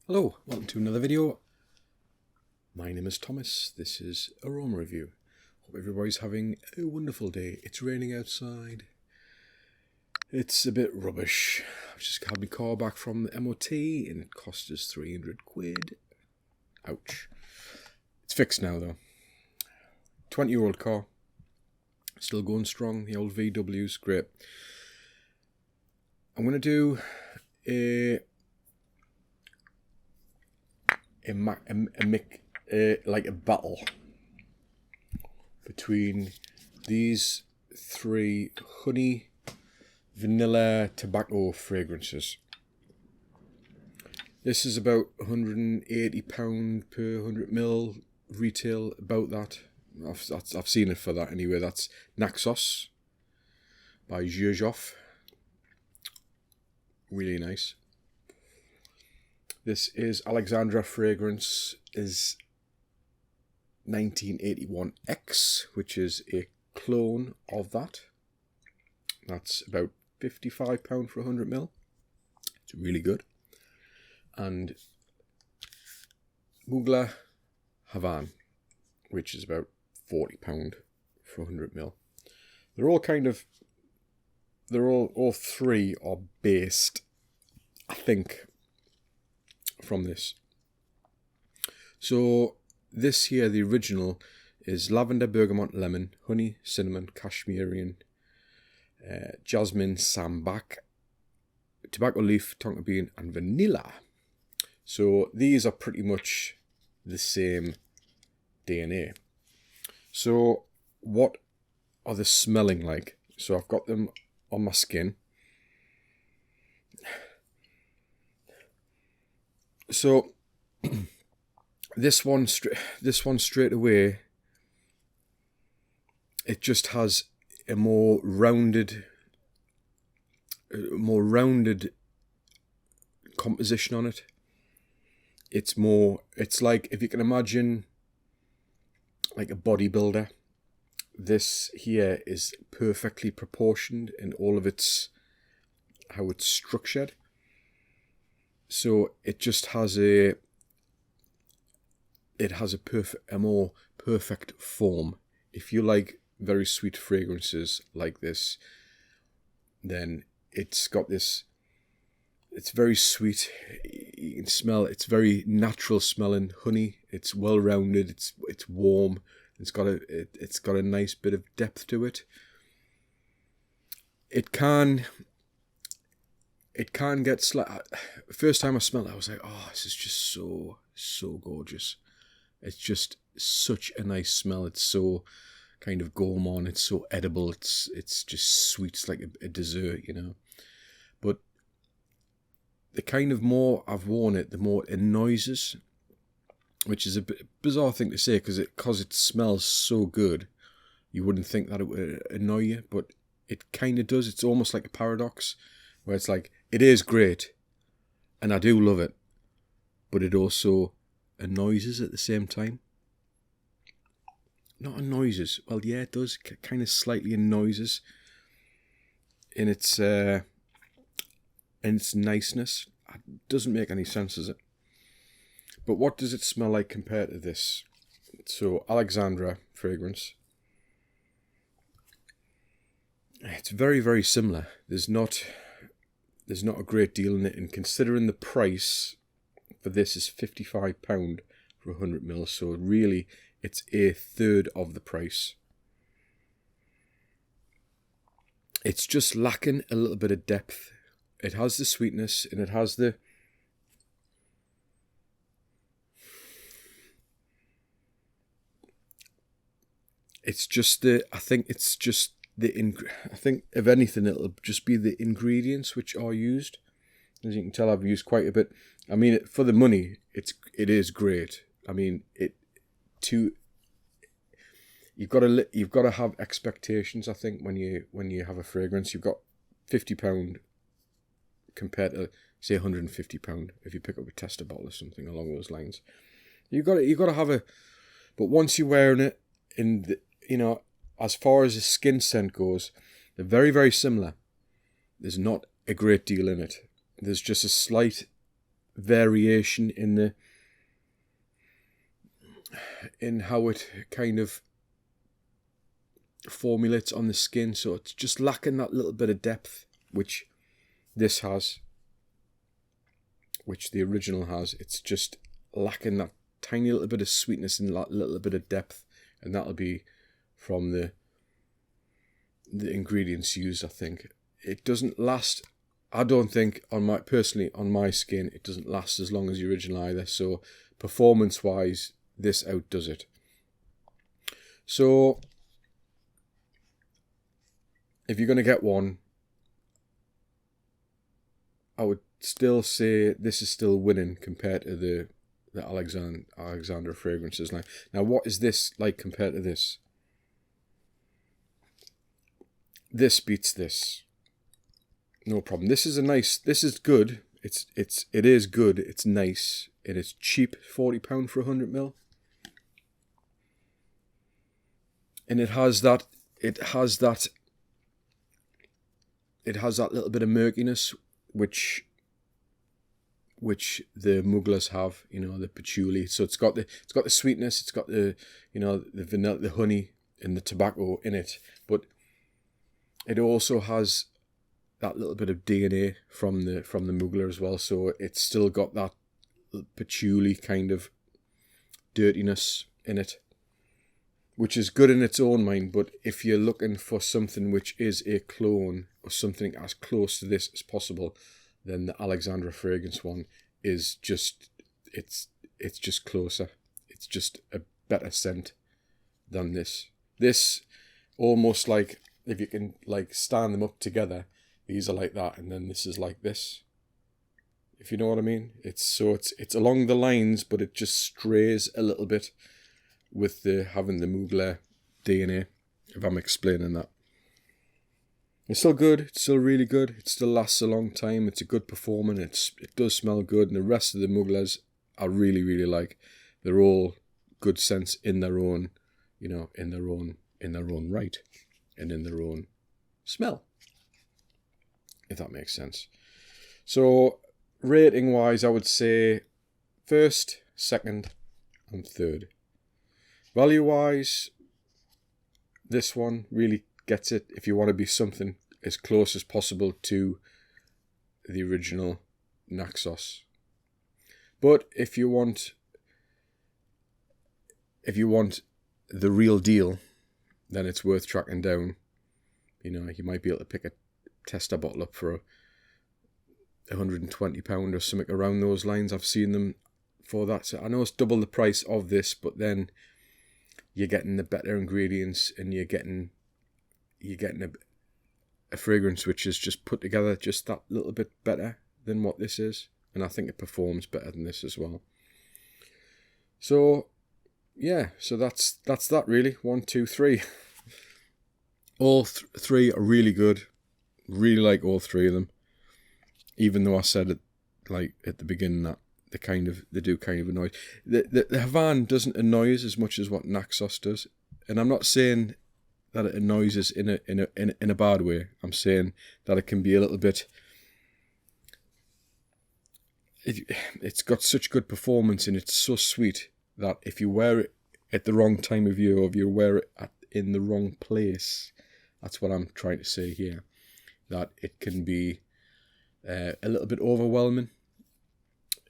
Hello, welcome to another video. My name is Thomas. This is Aroma Review. Hope everybody's having a wonderful day. It's raining outside. It's a bit rubbish. I've just had my car back from the MOT and it cost us 300 quid. Ouch. It's fixed now though. 20-year-old car. Still going strong. The old VW's great. I'm going to do like a battle between these three honey, vanilla, tobacco fragrances. This is about £180 per 100ml retail, about that. I've seen it for that anyway. That's Naxos by Xerjoff. Really nice. This is Alexandra fragrance is 1981x, which is a clone of that. That's about £55 for 100ml. It's really good. And Muglar Havane, which is about £40 for 100ml. They're all all three are based, I think, from this. So this here, the original, is lavender, bergamot, lemon, honey, cinnamon, cashmere, jasmine, sambac, tobacco leaf, tonka bean, and vanilla. So these are pretty much the same DNA. So what are they smelling like? So I've got them on my skin. So this one straight away, it just has a more rounded composition on it. It's like, if you can imagine like a bodybuilder, this here is perfectly proportioned in all of how it's structured. So it just has a more perfect form. If you like very sweet fragrances like this, then it's got this. It's very sweet. You can smell. It's very natural smelling honey. It's well rounded. It's warm. It's got a nice bit of depth to it. It can get first time I smelled it, I was like, oh, this is just so gorgeous. It's just such a nice smell. It's so kind of gourmand. It's so edible. It's just sweet. It's like a dessert, you know. But the kind of more I've worn it, the more it noises, which is a bit bizarre thing to say because it smells so good. You wouldn't think that it would annoy you, but it kind of does. It's almost like a paradox, where it's like, it is great, and I do love it, but it also annoys at the same time. Not annoys. Well, yeah, it does. Kind of slightly annoys in its niceness. It doesn't make any sense, does it? But what does it smell like compared to this? So, Alexandra fragrance. It's very, very similar. There's not a great deal in it, and considering the price for this is £55 for 100ml, so really it's a third of the price. It's just lacking a little bit of depth. It has the sweetness, and it has the I think if anything, it'll just be the ingredients which are used. As you can tell, I've used quite a bit. I mean, for the money, it is great. I mean, you've got to have expectations. I think when you have a fragrance, you've got £50 compared to say £150 if you pick up a tester bottle or something along those lines. You've got to have but once you're wearing it, as far as the skin scent goes, they're very, very similar. There's not a great deal in it. There's just a slight variation in how it kind of formulates on the skin. So it's just lacking that little bit of depth, which this has, which the original has. It's just lacking that tiny little bit of sweetness and that little bit of depth, and that'll be from the ingredients used. I think it doesn't last. I don't think on my skin it doesn't last as long as the original either. So performance wise, this outdoes it. So if you're going to get one, I would still say this is still winning compared to the Alexandra fragrances. Now, what is this like compared to this? This beats this. No problem. This is good. It is good. It's nice. It is cheap. £40 for 100ml. And it has that little bit of murkiness which the Muglers have, the patchouli. So it's got the sweetness, it's got the the vanilla, the honey and the tobacco in it, but it also has that little bit of DNA from the Mugler as well. So it's still got that patchouli kind of dirtiness in it, which is good in its own mind. But if you're looking for something which is a clone or something as close to this as possible, then the Alexandra fragrance one is just, it's just closer. It's just a better scent than this. This, almost like, if you can like stand them up together, these are like that, and then this is like this. If you know what I mean? It's along the lines, but it just strays a little bit with having the Mugler DNA, if I'm explaining that. It's still good. It's still really good. It still lasts a long time. It's a good performer. It does smell good. And the rest of the Muglers I really, really like. They're all good scents in their own, in their own right, and in their own smell, if that makes sense. So rating wise, I would say first, second, and third. Value wise, this one really gets it if you want to be something as close as possible to the original Naxos. But if you want the real deal, then it's worth tracking down. You might be able to pick a tester bottle up for £120 or something around those lines. I've seen them for that. So I know it's double the price of this, but then you're getting the better ingredients, and you're getting a fragrance which is just put together just that little bit better than what this is, and I think it performs better than this as well. So yeah, so that's that really. 1, 2, 3. All three are really good. Really like all three of them. Even though I said it like at the beginning that they do kind of annoy. The Havane doesn't annoy us as much as what Naxos does, and I'm not saying that it annoys us in a bad way. I'm saying that it can be a little bit. It's got such good performance, and it's so sweet that if you wear it at the wrong time of year, or if you wear it in the wrong place, that's what I'm trying to say here. That it can be a little bit overwhelming,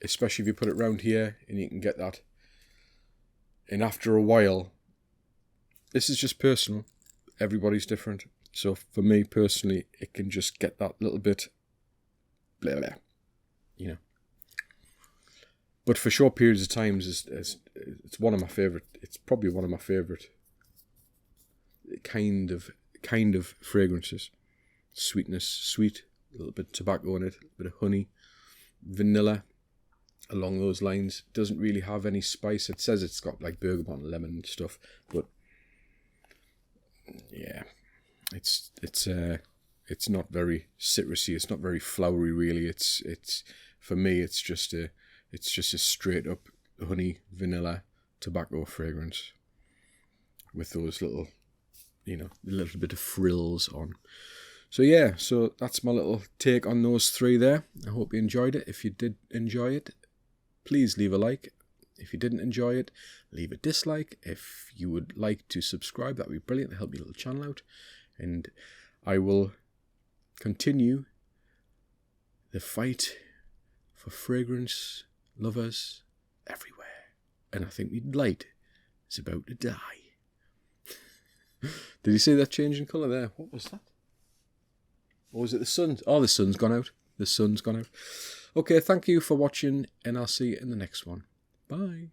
especially if you put it round here and you can get that. And after a while, this is just personal. Everybody's different. So for me personally, it can just get that little bit blah, blah, But for short periods of time, it's one of my favourite. It's probably one of my favourite kind of fragrances. Sweetness, sweet, a little bit of tobacco in it, a bit of honey, vanilla, along those lines. It doesn't really have any spice. It says it's got like bergamot and lemon and stuff, but yeah, it's not very citrusy. It's not very flowery really. It's for me, it's just a straight up honey, vanilla, tobacco fragrance with those little, a little bit of frills on. So yeah, so that's my little take on those three there. I hope you enjoyed it. If you did enjoy it, please leave a like. If you didn't enjoy it, leave a dislike. If you would like to subscribe, that would be brilliant to help your little channel out. And I will continue the fight for fragrance lovers everywhere. And I think the light is about to die. Did you see that change in colour there? What was that? Or was it the sun? Oh, the sun's gone out. The sun's gone out. Okay, thank you for watching, and I'll see you in the next one. Bye.